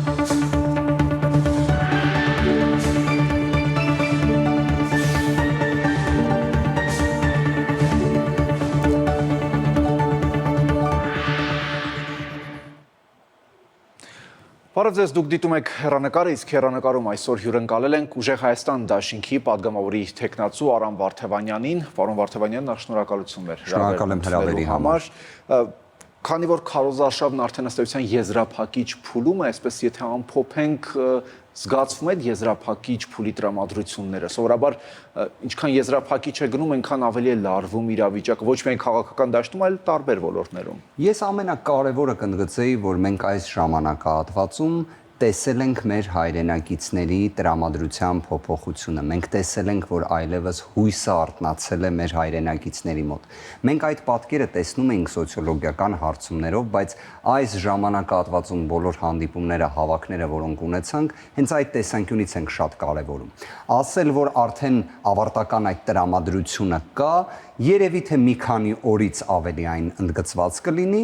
Բարև ձեզ, դուք դիտում եք հեռանկարը, իսկ հեռանկարում այսօր հյուրընկալել ենք Ուժեղ Հայաստան դաշինքի падգամավորի թեկնածու Արամ Վարդևանյանին։ Պարոն Վարդևանյան, նախ շնորհակալություն Շնորհակալ եմ հրավերի համար։ Քանի որ քարոզարշավն արդեն ըստ էության եզրափակիչ փուլում է, այսպես եթե ամփոփենք, զգացվում է եզրափակիչ փուլի տրամադրությունները։ Սովորաբար ինչքան եզրափակիչ է գնում, այնքան ավելի է լարվում իրավիճակը, ոչ միայն քաղաքական դաշտում, այլ տարբեր ոլորտներում։ Ես ամենակարևորը կընդգծեի, որ մենք այս ժամանակահատվածում տեսել ենք մեր հայրենակիցների տրամադրության փոփոխությունը։ Մենք տեսել ենք, որ այլևս հույսը արթնացել է մեր հայրենակիցների մոտ։ Մենք այդ պատկերը տեսնում ենք սոցիոլոգիական հարցումներով, բայց այս ժամանակահատվածում բոլոր հանդիպումները, հավաքները, որոնք ունեցանք, հենց այդ տեսանկյունից ենք շատ կարևորում։ Ասել, որ արդեն ավարտական այդ տրամադրությունը կա, երևի թե մի քանի օրից ավելի այն ընդգծված կլինի։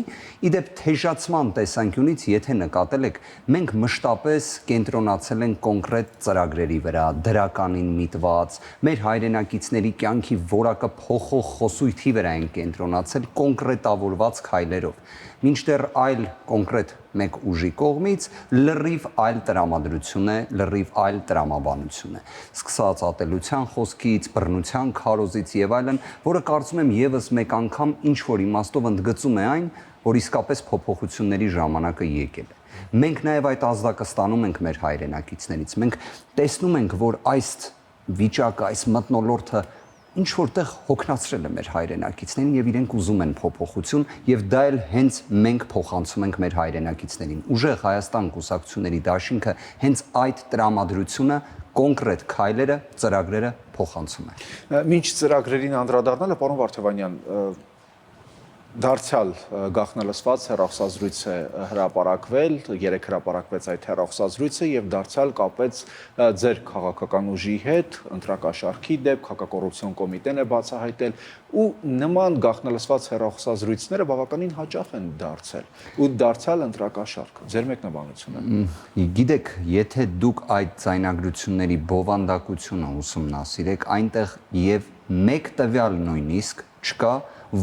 Իդեպ թեժացման տեսանկյունից, եթե նկատել եք, մենք մշտապես կենտրոնացել ենք կոնկրետ ծրագրերի վրա, դրականին միտված, մեր հայրենակիցների կյանքի որակը փոխող խոսույթի վրա ենք կենտրոնացել կոնկրետավորված քայլերով։ Մինչդեռ այլ կոնկրետ մեկ ուժի կողմից լրիվ այլ տրամադրություն է, լրիվ այլ տրամաբանություն է։ Սկսած ատելության խոսքից, բռնության քարոզից եւ այլն, որը կարծում եմ եւս մեկ անգամ ինչ որ իմաստով ընդգծում է այն, որ իսկապես փոփոխությունների ժամանակը եկել է։ Մենք նաեւ այդ ազդակը ստանում ենք մեր հայրենակիցներից։ Մենք տեսնում ենք, որ այս վիճակը, այս մթնոլորտը ինչ որտեղ հոգնածրել է մեր հայրենակիցներին եւ իրենք ուզում են փոփոխություն եւ դա էլ հենց մենք փոխանցում ենք մեր հայրենակիցներին։ Ուժեղ Հայաստան կուսակցությունների դաշինքը հենց այդ տրամադրությունը կոնկրետ քայլերը, ծրագրերը փոխանցում է։ Մինչ ծրագրերին անդրադառնալը, պարոն Վարդևանյան, դարձյալ գաղտնալսված հեռախոսազրույց է հրապարակվել, երեք հրապարակվեց այդ հեռախոսազրույցը եւ դարձյալ կապեց ձեր քաղաքական ուժի հետ, ընտրակաշառքի դեպք, հակակոռուպցիոն կոմիտեն է բացահայտել ու նման գաղտնալսված հեռախոսազրույցները բավականին հաճախ են դարձել ու դարձյալ ընտրակաշառք։ Ձեր մեկնաբանությունը։ Գիտեք, եթե դուք այդ ձայնագրությունների բովանդակությունը ուսումնասիրեք, այնտեղ եւ մեկ տվյալ նույնիսկ չկա,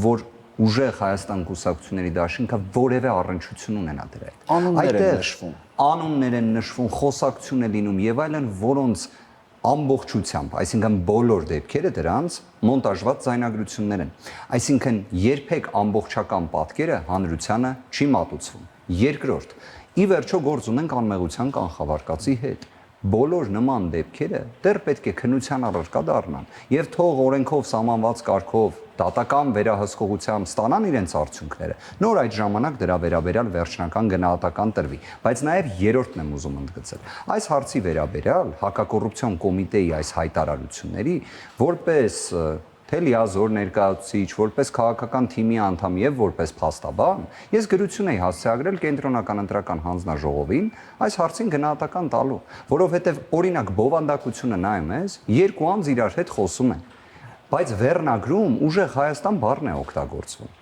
որ Ուժեղ Հայաստան կուսակցությունների դաշինքը որևէ առնչություն ունենա դրա հետ։ Անուններ են նշվում։ Անուններ են նշվում, խոսակցություն է լինում եւ այլն, որոնց ամբողջությամբ, այսինքն բոլոր դեպքերը դրանց մոնտաժված ձայնագրություններ են։ Այսինքն երբեք ամբողջական պատկերը հանրությանը չի մատուցվում։ Երկրորդ, ի վերջո գործ ունենք անմեղության կանխավարկածի հետ։ Բոլոր նման դեպքերը դեռ պետք է քննության առարկա դառնան եւ թող օրենքով սահմանված կարգով դատական վերահսկողությամբ ստանան իրենց արդյունքները։ Նոր այդ ժամանակ դրա վերաբերյալ վերջնական գնահատական տրվի, բայց նաեւ երրորդն եմ ուզում ընդգծել։ Այս հարցի վերաբերյալ հակակոռուպցիոն կոմիտեի այս հայտարարությունների որպես թե լիազոր ներկայացուցիչ, որպես քաղաքական թիմի անդամ եւ որպես փաստաբան, ես գրություն էի հասցեագրել կենտրոնական ընտրական հանձնաժողովին այս հարցին գնահատական տալու, որովհետեւ օրինակ բովանդակությունը նայում ես, երկու անձ իրար հետ խոսում են, բայց վերնագրում Ուժեղ Հայաստան բառն է օգտագործվում։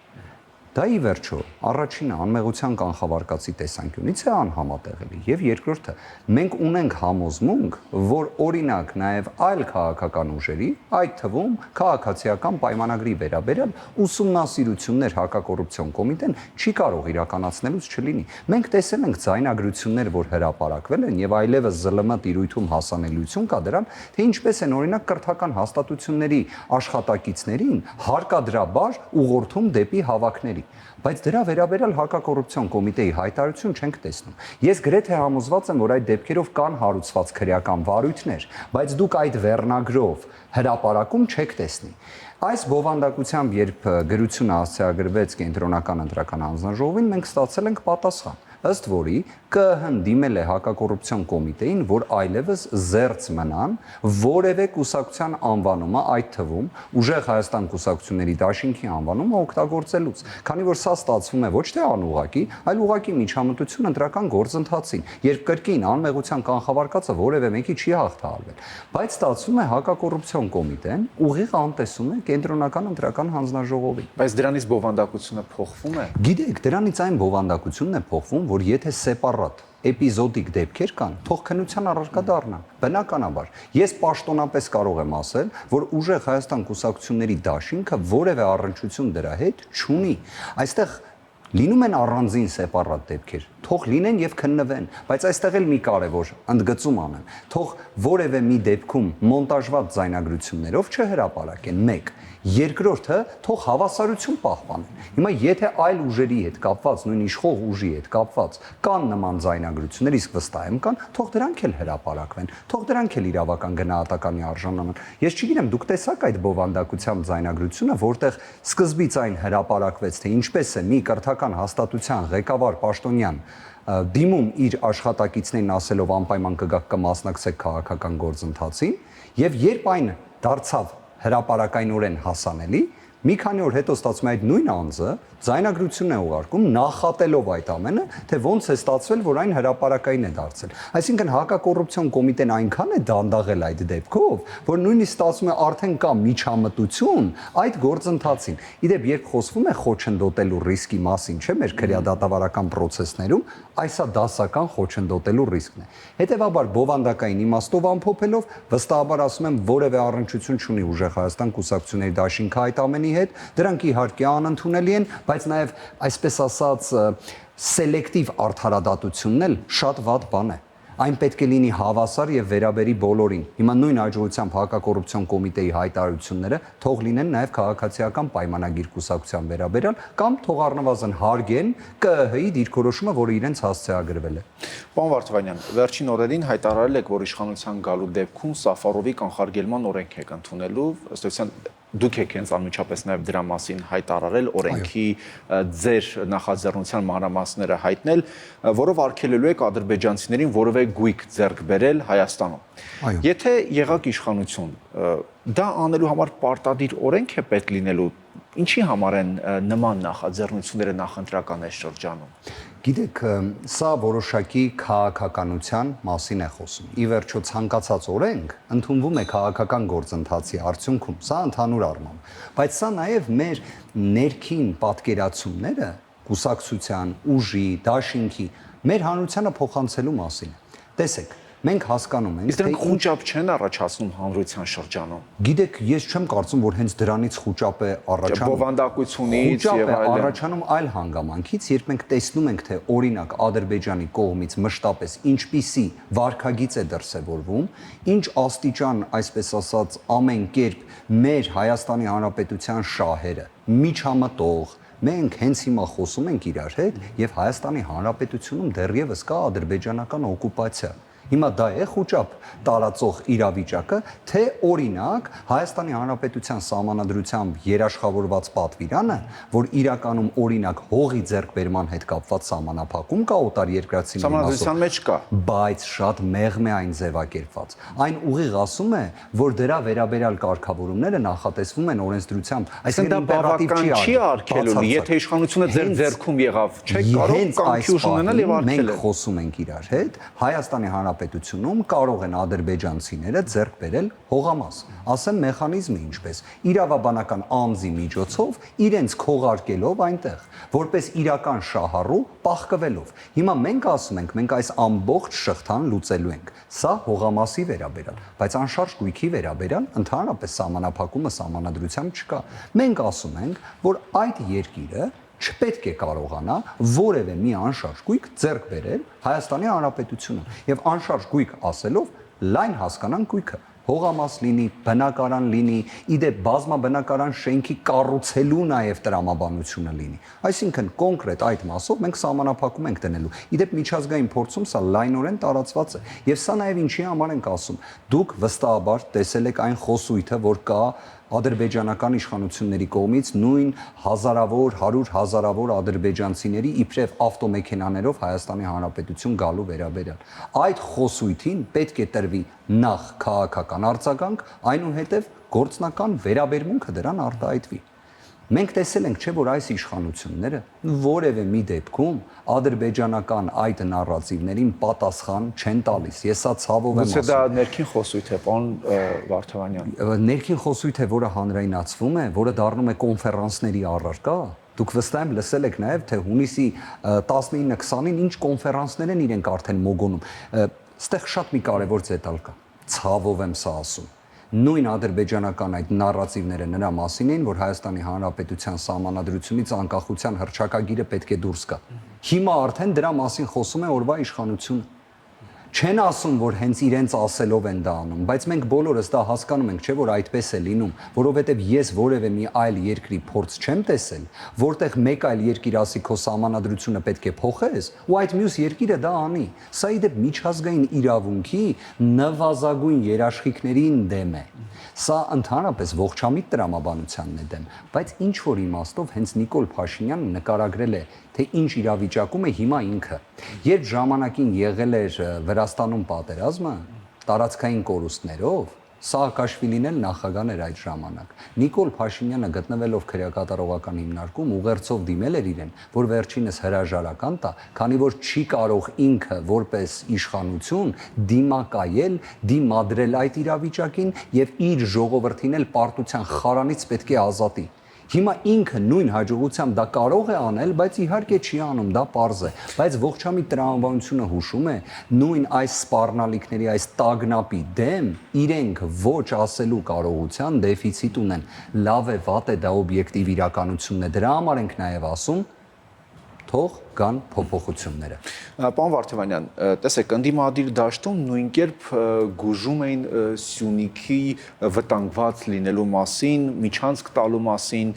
Դա ի վերջո առաջինը անմեղության կանխավարկածի տեսանկյունից է անհամատեղելի եւ երկրորդը մենք ունենք համոզմունք, որ օրինակ նաեւ այլ քաղաքական ուժերի, այդ թվում քաղաքացիական պայմանագրի վերաբերյալ ուսումնասիրություններ հակակոռուպցիոն կոմիտեն չի կարող իրականացնելուց չլինի։ Մենք տեսել ենք ձայնագրություններ, որ հրապարակվել են եւ այլևս ԶԼՄ տիրույթում հասանելիություն կա դրան, թե ինչպես են օրինակ կրթական հաստատությունների աշխատակիցներին հարկադրաբար ուղղորդում դեպի հավաքների։ Բայց դրա վերաբերյալ հակակոռուպցիոն կոմիտեի հայտարարություն չենք տեսնում։ Ես գրեթե համոզված եմ, որ այդ դեպքերով կան հարուցված քրեական վարույթներ, բայց դուք այդ վերնագրով հրապարակում չեք տեսնի։ Այս բովանդակությամբ, երբ գրությունը հասցեագրվեց կենտրոնական ընտրական հանձնաժողովին, մենք ստացել ենք պատասխան, ըստ որի ԿԸՀ-ն դիմել է հակակոռուպցիոն կոմիտեին, որ այլևս զերծ մնան որևէ կուսակցության անվանումը, այդ թվում Ուժեղ Հայաստան կուսակցությունների դաշինքի անվանումը օգտագործելուց, քանի որ սա ստացվում է ոչ թե անուղղակի, այլ ուղղակի միջամտություն ընտրական գործընթացին, երբ կրկին անմեղության կանխավարկածը որևէ մեկի չի հաղթահարվել, բայց ստացվում է հակակոռուպցիոն կոմիտեն ուղիղ անտեսում է կենտրոնական ընտրական հանձնաժողովին։ Բայց դրանից բովանդակությունը փոխվում է։ Գիտեք, դրանից այն բովանդակությունն է փոխվում, որ եթե սեպարատ էպիզոդիկ դեպքեր կան, թող քննության առարկա դառնան։ Բնականաբար, ես պաշտոնապես կարող եմ ասել, որ ուժեղ Հայաստան կուսակցությունների դաշինքը որևէ առնչություն դրա հետ չունի։ Այստեղ լինում են առանձին սեպարատ դեպքեր, թող լինեն եւ քննվեն, բայց այստեղ էլ մի կարևոր ընդգծում անեմ, թող որևէ մի դեպքում մոնտաժված ձայնագրություններով չհրապարակեն, մեկ, երկրորդը թող հավասարություն պահպանեն։ Հիմա եթե այլ ուժերի հետ կապված, նույն իշխող ուժի հետ կապված կան նման ձայնագրություններ, իսկ վստահ եմ կան, թող դրանք էլ հրապարակվեն, թող դրանք էլ իրավական գնահատականի արժանանան։ Ես չգիտեմ, դուք տեսաք այդ բովանդակությամբ ձայնագրությունը, որտեղ սկզբից այն հրապարակվեց, թե ինչպես է մի կրթական հաստատության ղեկավար պաշտոնյան դիմում իր աշխատակիցներին ասելով անպայման կգաք կմասնակցեք քաղաքական գործընթացին, եւ երբ այն դարձավ հրապարակայնորեն հասանելի, մի քանի օր հետո ստացվում է այդ նույն անձը ձայնագրություն է ուղարկում նախատելով այդ ամենը, թե ոնց է ստացվել, որ այն հրապարակային է դարձել։ Այսինքն հակակոռուպցիոն կոմիտեն այնքան է դանդաղել այդ դեպքով, որ նույնիսկ ստացվում է արդեն կա միջամտություն այդ գործընթացին։ Իդեպ երբ խոսվում է խոչընդոտելու ռիսկի մասին, չէ՞, մեր քրեադատավարական process-ներում, այսա դասական խոչընդոտելու ռիսկն է։ Հետևաբար բովանդակային իմաստով ամփոփելով, վստահաբար ասում եմ, որևէ առնչություն չունի ուժեղ Հայաստան կուսակցությունների դաշինքը այդ ամենի հետ, դրանք իհարկե անընդունելի են, բայց նաև այսպես ասած սելեկտիվ արդարադատությունն էլ շատ վատ բան է։ Այն պետք է լինի հավասար եւ վերաբերի բոլորին։ Հիմա նույն աջակցությամբ հակակոռուպցիոն կոմիտեի հայտարարությունները թող լինեն նաև քաղաքացիական պայմանագիր կուսակցության վերաբերյալ կամ թող առնվազն հարգեն ԿԸՀ-ի դիրքորոշումը, որը իրենց հասցեագրվել է։ Պարոն Վարդանյան, վերջին օրերին հայտարարել եք, որ իշխանության գալու դեպքում Սաֆարովի կանխարգելման օրենք եք ընդունելու, ըստ էության դուք եք հենց անմիջապես նաև դրա մասին հայտարարել, օրենքի ձեր նախաձեռնության մանրամասները հայտնել, որով արգելելու եք ադրբեջանցիներին որևէ գույք ձեռք բերել Հայաստանում։ Եթե եղաք իշխանություն, դա անելու համար պարտադիր օրենք է պետք լինելու, ինչի համար են նման նախաձեռնությունները նախընտրական այս շրջանում։ Գիտեք, սա որոշակի քաղաքականության մասին է խոսում։ Ի վերջո ցանկացած օրենք ընդունվում է քաղաքական գործընթացի արդյունքում, սա ընդհանուր առմամբ, բայց սա նաև մեր ներքին պատկերացումները կուսակցության, ուժի, դաշինքի, մեր հանրությանը փոխանցելու մասին է։ Տեսեք, մենք հասկանում ենք, թե դրանք խոճապ չեն առաջացնում հանրության շրջանում։ Գիտեք, ես չեմ կարծում, որ հենց դրանից խոճապ է առաջանում։ Բովանդակությունից եւ այլն։ Առաջանում այլ հանգամանքից, երբ մենք տեսնում ենք, թե օրինակ Ադրբեջանի կողմից մշտապես ինչպիսի վարքագիծ է դրսևորվում, ինչ աստիճան, այսպես ասած, ամեն կերպ մեր Հայաստանի Հանրապետության շահերը միջամտող մենք հենց հիմա խոսում ենք իրար հետ եւ Հայաստանի Հանրապետությունում դեռևս կա ադրբեջանական օկուպացիա։ Հիմա դա է խոճապ տարածող իրավիճակը, թե օրինակ Հայաստանի Հանրապետության սահմանադրությամբ երաշխավորված պատվիրանը, որ իրականում օրինակ հողի ձեռքբերման հետ կապված սահմանափակում կա օտար երկրացիների սահմանադրության մեջ կա, բայց շատ մեղմ է այն ձևակերպված։ Այն ուղիղ ասում է, որ դրա վերաբերյալ կարգավորումները նախատեսվում են օրենսդրությամբ, այսինքն դա բավական չի արգելում, եթե իշխանությունը ձեր ձեռքում եղավ, չեք կարող կանխյուժ ունենալ եւ արգելել։ Մենք խոսում ենք իրար հետ, Հայաստանի Հանրապետությունում կարող են ադրբեջանցիները ձեռք բերել հողամաս։ Ասեմ մեխանիզմը ինչպես, իրավաբանական անձի միջոցով իրենց քողարկելով այնտեղ, որպես իրական շահառու պահկվելով։ Հիմա մենք ասում ենք, մենք այս ամբողջ շղթան լուծելու ենք։ Սա հողամասի վերաբերյալ, բայց անշարժ գույքի վերաբերյալ ընդհանրապես սահմանափակումը սահմանադրությամբ չկա։ Մենք ասում ենք, որ այդ երկիրը չպետք է կարողանա որևէ մի անշարժ գույք ձեռք բերել Հայաստանի Հանրապետությունում եւ անշարժ գույք ասելով լայն հասկանան գույքը հողամաս լինի, բնակարան լինի, իդեպ բազմաբնակարան շենքի կառուցելու նաև տրամաբանությունը լինի։ Այսինքն կոնկրետ այդ մասով մենք սահմանափակում ենք դնելու։ Իդեպ միջազգային փորձում սա լայնորեն տարածված է։ Եվ սա նաև ինչի համար ենք ասում։ Դուք վստահաբար տեսել եք այն խոսույթը, որ կա ադրբեջանական իշխանությունների կողմից նույն հազարավոր, 100 հազարավոր ադրբեջանցիների իբրև ավտոմեքենաներով Հայաստանի Հանրապետություն գալու վերաբերյալ։ Այդ խոսույթին պետք է տրվի նախ քաղաքական արձագանք, այնուհետև գործնական վերաբերմունքը դրան արտահայտվի։ Մենք տեսել ենք, չէ՞ որ այս իշխանությունները որևէ մի դեպքում ադրբեջանական այդ նարատիվներին պատասխան չեն տալիս։ Ես սա ցավով եմ ասում։ Գուցե դա ներքին խոսույթ է, պարոն Վարդանյան։ Ներքին խոսույթ է, որը հանրայնացվում է, որը դառնում է կոնֆերանսների առարկա, Դուք վստահ եմ լսել եք նաև թե հունիսի 19-20-ին ինչ կոնֆերանսներ են իրենք արդեն մոգոնում։ Ստեղ շատ մի կարևոր դետալ կա։ Ցավով եմ սա ասում։ Նույն ադրբեջանական այդ նարատիվները նրա մասին էին, որ Հայաստանի Հանրապետության սահմանադրությունից անկախության հռչակագիրը պետք է դուրս գա։ Հիմա արդեն դրա մասին խոսում է օրվա իշխանությունը։ Չեն ասում, որ հենց իրենց ասելով են դա անում, բայց մենք բոլորս դա հասկանում ենք, չէ՞ որ այդպես է լինում, որովհետև ես որևէ մի այլ երկրի փորձ չեմ տեսել, որտեղ մեկ այլ երկիր ասի քո սահմանադրությունը պետք է փոխես, ու այդ մյուս երկիրը դա անի։ Սա իդեպ միջազգային իրավունքի նվազագույն երաշխիքներին դեմ է։ Սա ընդհանրապես ողջամիտ տրամաբանությանն է դեմ, բայց ինչ որ իմաստով հենց Նիկոլ Փաշինյանը նկարագրել է, թե ինչ իրավիճակում է հիմա ինքը։ Երբ ժամանակին եղել էր Վրաստանում պատերազմը տարածքային կորուստներով, Սաակաշվիլին էլ նախագահն էր այդ ժամանակ։ Նիկոլ Փաշինյանը գտնվելով քրեակատարողական հիմնարկում ուղերձով դիմել էր իրեն, որ վերջինս հրաժարական տա, քանի որ չի կարող ինքը որպես իշխանություն դիմակայել, դիմադրել այդ իրավիճակին եւ իր ժողովրդին էլ պարտության խարանից պետք է ազատի։ Հիմա ինքը նույն հաջողությամբ դա կարող է անել, բայց իհարկե չի անում, դա պարզ է, բայց ողջամիտ տրամաբանությունը հուշում է նույն այս սպառնալիքների, այս տագնապի դեմ իրենք ոչ ասելու կարողության դեֆիցիտ ունեն։ Լավ է, վատ է, դա օբյեկտիվ իրականությունն է, դրա համար ենք նաև ասում թող կան փոփոխությունները։ Պարոն Վարդևանյան, տեսեք, ընդդիմադիր դաշտում նույն կերպ գուժում էին Սյունիքի վտանգված լինելու մասին, միջանցք տալու մասին։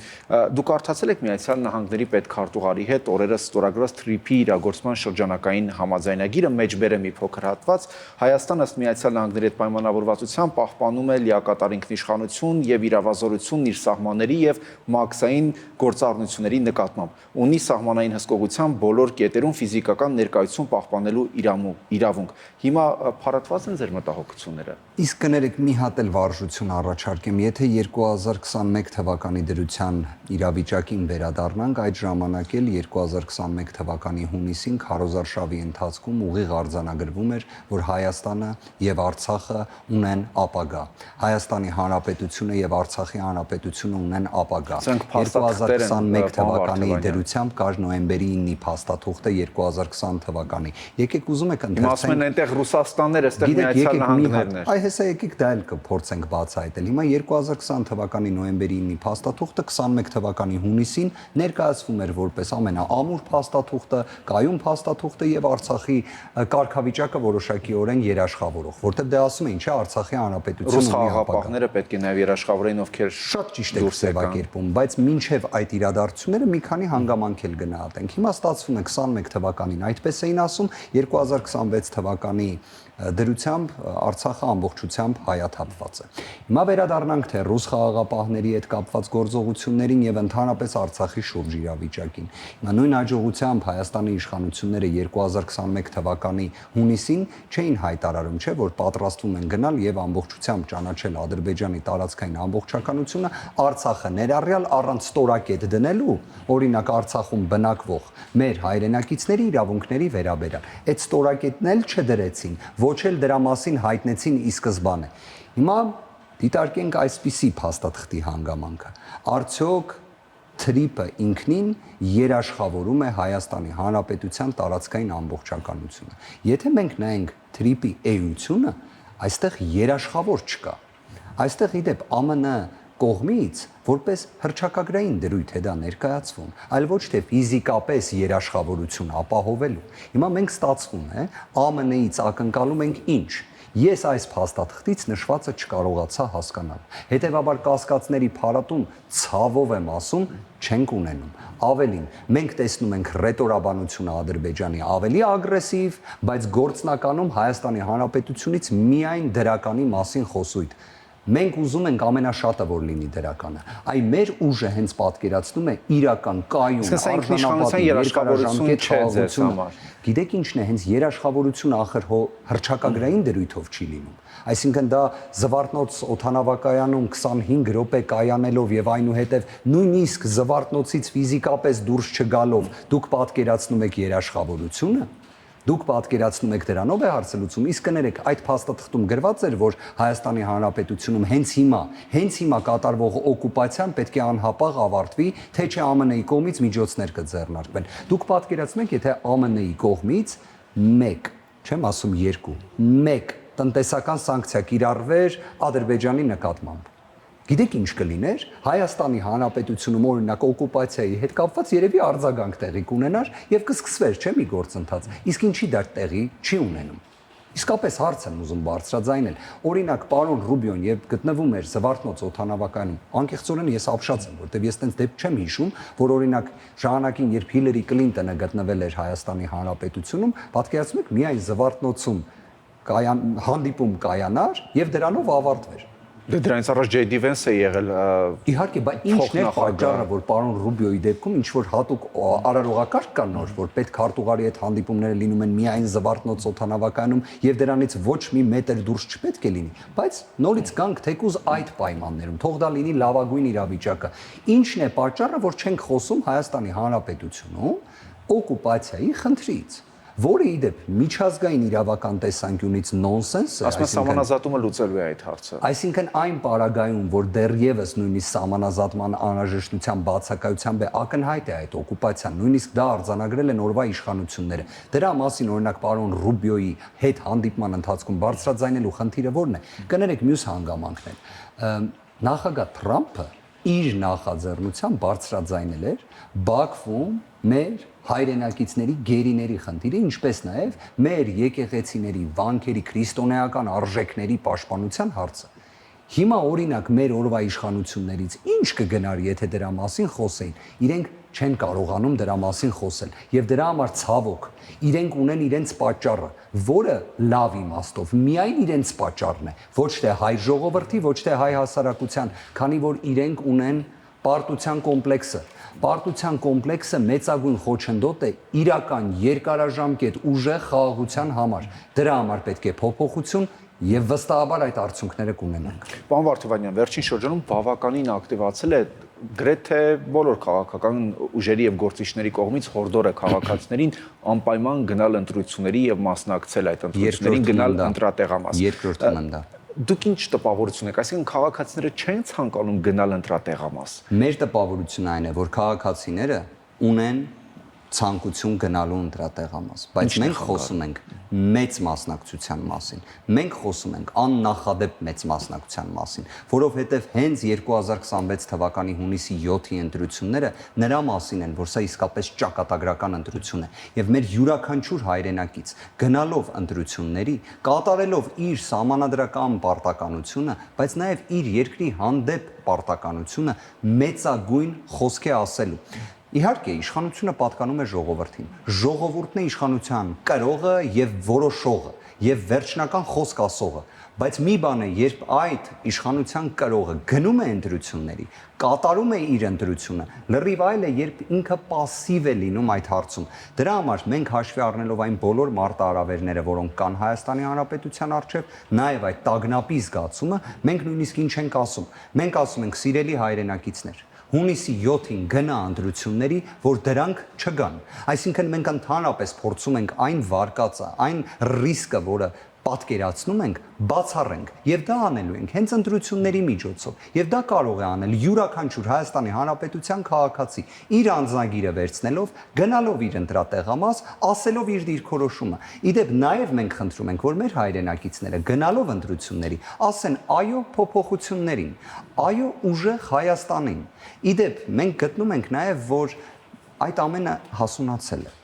Դուք արդարացել եք Միացյալ Նահանգների պետքարտուղարի հետ օրերս ստորագրված TRIP-ի իրագործման շրջանակային համաձայնագիրը, մեջբեր է մի փոքր հատված։ Հայաստանը ըստ Միացյալ Նահանգների հետ պայմանավորվածության պահպանում է լիակատար ինքնիշխանություն եւ իրավազորությունն իր սահմանների եւ մաքսային գործառնությունների նկատմամբ։ Ունի սահմանային հսկողությամբ բոլոր կետերում ֆիզիկական ներկայություն պահպանելու իրավունք։ Հիմա փառատված են ձեր մտահոգությունները։ Իսկ կներեք մի հատ էլ վարժություն առաջարկեմ, եթե 2021 թվականի դրության իրավիճակին վերադառնանք, այդ ժամանակ էլ 2021 թվականի հունիսին քարոզարշավի ընթացքում ուղիղ արձանագրվում էր, որ Հայաստանը եւ Արցախը ունեն ապագա։ Հայաստանի Հանրապետությունը եւ Արցախի Հանրապետությունը ունեն ապագա։ 2021 թվականի դրությամբ կար նոյեմբերի 9-ի փաստաթուղթը 2020 թվականի։ Եկեք ուզում եք ընթերցենք։ Ասում են այնտեղ Ռուսաստաններ, այստեղ Միացյալ Նահանգներն են։ Այ հեսա եկեք դա էլ կփորձենք բացահայտել։ Հիմա 2020 թվականի նոյեմբերի 9-ի փաստաթուղթը 21 թվականի հունիսին ներկայացվում էր որպես ամենաամուր փաստաթուղթը, կայուն փաստաթուղթը եւ Արցախի կարգավիճակը որոշակիորեն երաշխավորող, որտեղ դա ասում էին, չէ, Արցախի Հանրապետությունը ռուս խաղաղապահները պետք է նաեւ երաշխավորեն, ովքեր շատ ճիշտ է ձևակերպում, բայց մինչև այդ իրադարձությունները մի քանի հանգամանք էլ գնահատենք։ Հիմա ստացվում է 21 թվականին այդպես էին ասում, 2026 թվականի դրությամբ Արցախը ամբողջությամբ հայաթափված է։ Հիմա վերադառնանք թե ռուս խաղաղապահների հետ կապված գործողություններին եւ ընդհանրապես Արցախի շուրջ իրավիճակին։ Հիմա նույն հաջողությամբ Հայաստանի իշխանությունները 2021 թվականի հունիսին չէին հայտարարում, չէ, որ պատրաստվում են գնալ եւ ամբողջությամբ ճանաչել Ադրբեջանի տարածքային ամբողջականությունը, Արցախը ներառյալ առանց ստորակետ դնելու, օրինակ Արցախում բնակվող մեր հայրենակիցների իրավունքների վերաբերյալ։ Այդ ստորակետն էլ չդրեցին, ոչ էլ դրա մասին հայտնեցին ի սկզբանե։ Հիմա դիտարկենք այսպիսի փաստաթղթի հանգամանքը։ Արդյոք TRIP-ը ինքնին երաշխավորում է Հայաստանի Հանրապետության տարածքային ամբողջականությունը։ Եթե մենք նայենք TRIP-ի էությունը, այստեղ երաշխավոր չկա։ Այստեղ իդեպ ԱՄՆ կողմից որպես հռչակագրային դրույթ է դա ներկայացվում, այլ ոչ թե ֆիզիկապես երաշխավորություն ապահովելու։ Հիմա մենք ստացվում է ԱՄՆ-ից ակնկալում ենք ինչ։ Ես այս փաստաթղթից նշվածը չկարողացա հասկանալ։ Հետևաբար կասկածների փարատում ցավով եմ ասում, չենք ունենում։ Ավելին, մենք տեսնում ենք ռետորաբանությունը Ադրբեջանի ավելի ագրեսիվ, բայց գործնականում Հայաստանի Հանրապետությունից միայն դրականի մասին խոսույթ։ Մենք ուզում ենք ամենաշատը որ լինի դրականը։ Այ մեր ուժը հենց պատկերացնում է իրական կայուն արժանապատվի երաշխավորություն չէ ձեզ համար։ Գիտեք ինչն է, հենց երաշխավորությունը ախր հռչակագրային դրույթով չի լինում։ Այսինքն դա Զվարթնոց օդանավակայանում 25 րոպե կայանելով եւ այնուհետեւ նույնիսկ Զվարթնոցից ֆիզիկապես դուրս չգալով դուք պատկերացնում եք երաշխավորությունը։ Դուք պատկերացնում եք դրանով է հարցը լուծում, իսկ կներեք, այդ փաստաթղթում գրված էր, որ Հայաստանի Հանրապետությունում հենց հիմա կատարվող օկուպացիան պետք է անհապաղ ավարտվի, թե չէ ԱՄՆ-ի կողմից միջոցներ կձեռնարկվեն։ Դուք պատկերացնում եք, եթե ԱՄՆ-ի կողմից 1, չեմ ասում 2, 1 տնտեսական սանկցիա կիրառվեր Ադրբեջանի նկատմամբ։ Գիտեք ինչ կլիներ Հայաստանի Հանրապետությունում օրինակ օկուպացիայի հետ կապված երևի արձագանք տեղի կունենար եւ կսկսվեր չէ՞ մի գործընթաց։ Իսկ ինչի դա տեղի չի ունենում։ Իսկապես հարց եմ ուզում բարձրաձայնել։ Օրինակ պարոն Ռուբիոն երբ գտնվում էր Զվարթնոց օդանավակայանում, անկեղծորեն ես ապշած եմ, որտեվ ես տենց դեպք չեմ հիշում, որ օրինակ ժամանակին երբ Հիլարի Կլինտոնը գտնվել էր Հայաստանի Հանրապետությունում, պատկերացնում եք միայն Զվարթնոցում հանդիպում կայանար եւ դրանով ավարտվեր։ Դե դրանից առաջ J.D. Vance է եղել Իհարկե, բայց ինչն է պատճառը, որ պարոն Ռուբիոյի դեպքում ինչ որ հատուկ արարողակարգ կա նոր, որ պետք քարտուղարի հետ հանդիպումները լինում են միայն Զվարթնոց օդանավակայանում եւ դրանից ոչ մի մետր դուրս չպետք է լինի, բայց նորից գանք թեկուզ այդ պայմաններում, թող դա լինի լավագույն իրավիճակը։ Ինչն է պատճառը, որ չենք խոսում Հայաստանի Հանրապետությունում օկուպացիայի խնդրից, որը իդեպ միջազգային իրավական տեսանկյունից նոնսենս է, ասում սահմանազատումը լուծելու է այդ հարցը։ Այսինքն այն պարագայում, որ դեռևս նույնիսկ սահմանազատման անհրաժեշտության բացակայությամբ է ակնհայտ է այդ օկուպացիան, նույնիսկ դա արձանագրել են օրվա իշխանությունները։ Դրա մասին օրինակ պարոն Ռուբիոյի հետ հանդիպման ընթացքում բարձրաձայնելու խնդիրը ո՞րն է։ Կներեք մյուս հանգամանքն է։ Նախագահ Թրամփը իր նախաձեռնությամբ բարձրաձայնել էր Բաքվում մեր հայրենակիցների գերիների խնդիրը, ինչպես նաև մեր եկեղեցիների, վանքերի, քրիստոնեական արժեքների պաշտպանության հարցը։ Հիմա օրինակ մեր օրվա իշխանություններից ինչ կգնար, եթե դրա մասին խոսեին։ Իրենք չեն կարողանում դրա մասին խոսել եւ դրա համար ցավոք իրենք ունեն իրենց պատճառը, որը լավ իմաստով միայն իրենց պատճառն է, ոչ թե հայ ժողովրդի, ոչ թե հայ հասարակության, քանի որ իրենք ունեն պարտության կոմպլեքսը։ Պարտության կոմպլեքսը մեծագույն խոչընդոտ է իրական երկարաժամկետ ուժեղ խաղաղության համար։ Դրա համար պետք է փոփոխություն եւ վստահաբար այդ արդյունքները կունենանք։ Պարոն Վարդովանյան, վերջին շրջանում բավականին ակտիվացել է գրեթե բոլոր քաղաքական ուժերի եւ գործիչների կողմից հորդորը քաղաքացիներին անպայման գնալ ընտրությունների եւ մասնակցել այդ ընտրություններին, գնալ ընտրատեղամաս։ Երկրորդն եմ դա։ Դուք ինչ տպավորություն եք, այսինքն քաղաքացիները չեն ցանկանում գնալ ընտրատեղամաս։ Մեր տպավորությունն այն է, որ քաղաքացիները ունեն ցանկություն գնալու ընտրատեղամաս, բայց մենք խոսում ենք մեծ մասնակցության մասին։ Մենք խոսում ենք աննախադեպ մեծ մասնակցության մասին, որովհետև հենց 2026 թվականի հունիսի 7-ի ընտրությունները նրա մասին են, որ սա իսկապես ճակատագրական ընտրություն է, եւ մեր յուրաքանչյուր հայրենակից գնալով ընտրությունների, կատարելով իր սահմանադրական պարտականությունը, բայց նաեւ իր երկրի հանդեպ պարտականությունը մեծագույն խոսք է ասելու։ Իհարկե, իշխանությունը պատկանում է ժողովրդին։ Ժողովուրդն է իշխանության կրողը եւ որոշողը եւ վերջնական խոսք ասողը։ Բայց մի բան է, երբ այդ իշխանության կրողը գնում է ընտրությունների, կատարում է իր ընտրությունը, լրիվ այլ է, երբ ինքը пассив է լինում այդ հարցում։ Դրա համար մենք հաշվի առնելով այն բոլոր մարտահրավերները, որոնք կան Հայաստանի Հանրապետության առջև, նաեւ այդ տագնապի զգացումը, մենք նույնիսկ ինչ ենք ասում։ Մենք ասում ենք սիրելի հայրենակիցներ, հունիսի 7-ին գնա ընտրությունների, որ դրանք չգան։ Այսինքն մենք ընդհանրապես փորձում ենք այն վարկածը, այն ռիսկը, որը պատկերացնում ենք, բացառենք, եւ դա անելու ենք հենց ընտրությունների միջոցով։ Եվ դա կարող է անել յուրաքանչյուր Հայաստանի Հանրապետության քաղաքացի իր անձնագիրը վերցնելով, գնալով իր ընտրատեղամաս, ասելով իր դիրքորոշումը։ Իդեպ նաեւ մենք խնդրում ենք, որ մեր հայրենակիցները գնալով ընտրությունների, ասեն այո փոփոխություններին, այո ուժեղ Հայաստանին։ Իդեպ մենք գտնում ենք նաեւ, որ այդ ամենը հասունացել է։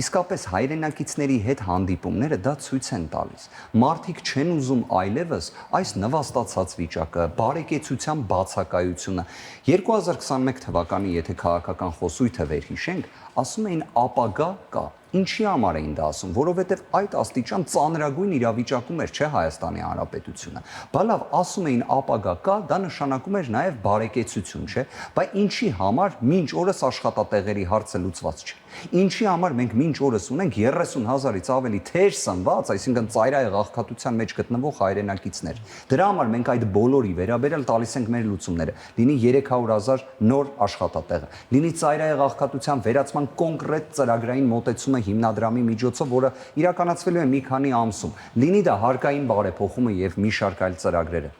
Իսկապես հայրենակիցների հետ հանդիպումները դա ցույց են տալիս։ Մարդիկ չեն ուզում այլևս այս նվաստացած վիճակը, բարեկեցության բացակայությունը։ 2021 թվականի, եթե քաղաքական խոսույթը վերհիշենք, ասում էին ապագա կա։ Ինչի համար էին դա ասում, որովհետև այդ աստիճան ծանրագույն իրավիճակում էր, չէ, Հայաստանի Հանրապետությունը։ Բա լավ, ասում էին ապագա կա, դա նշանակում էր նաև բարեկեցություն, չէ, բայց ինչի համար մինչ օրս աշխատատեղերի հարցը լուծված չէ։ Ինչի համար մենք մինչ օրս ունենք 30,000-ից ավելի թեր սնված, այսինքն ծայրահեղ աղքատության մեջ գտնվող հայրենակիցներ։ Դրա համար մենք այդ բոլորի վերաբերյալ տալիս ենք մեր լուծումները։ Լինի 300,000 նոր աշխատատեղը, լինի ծայրահեղ աղքատության վերացման կոնկրետ ծրագրային մոտեցումը հիմնադրամի միջոցով, որը իրականացվելու է մի քանի ամսում։ Լինի դա հարկային բարեփոխումը եւ մի շարք այլ ծրագրերը։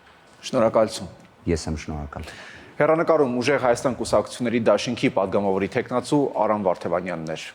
Շնորհակալություն։ Ես եմ շնորհակալ։ Հեռանկարում ուժեղ Հայաստան կուսակցությունների դաշինքի падգամավորի տեխնացու Արամ Վարդևանյանն էր։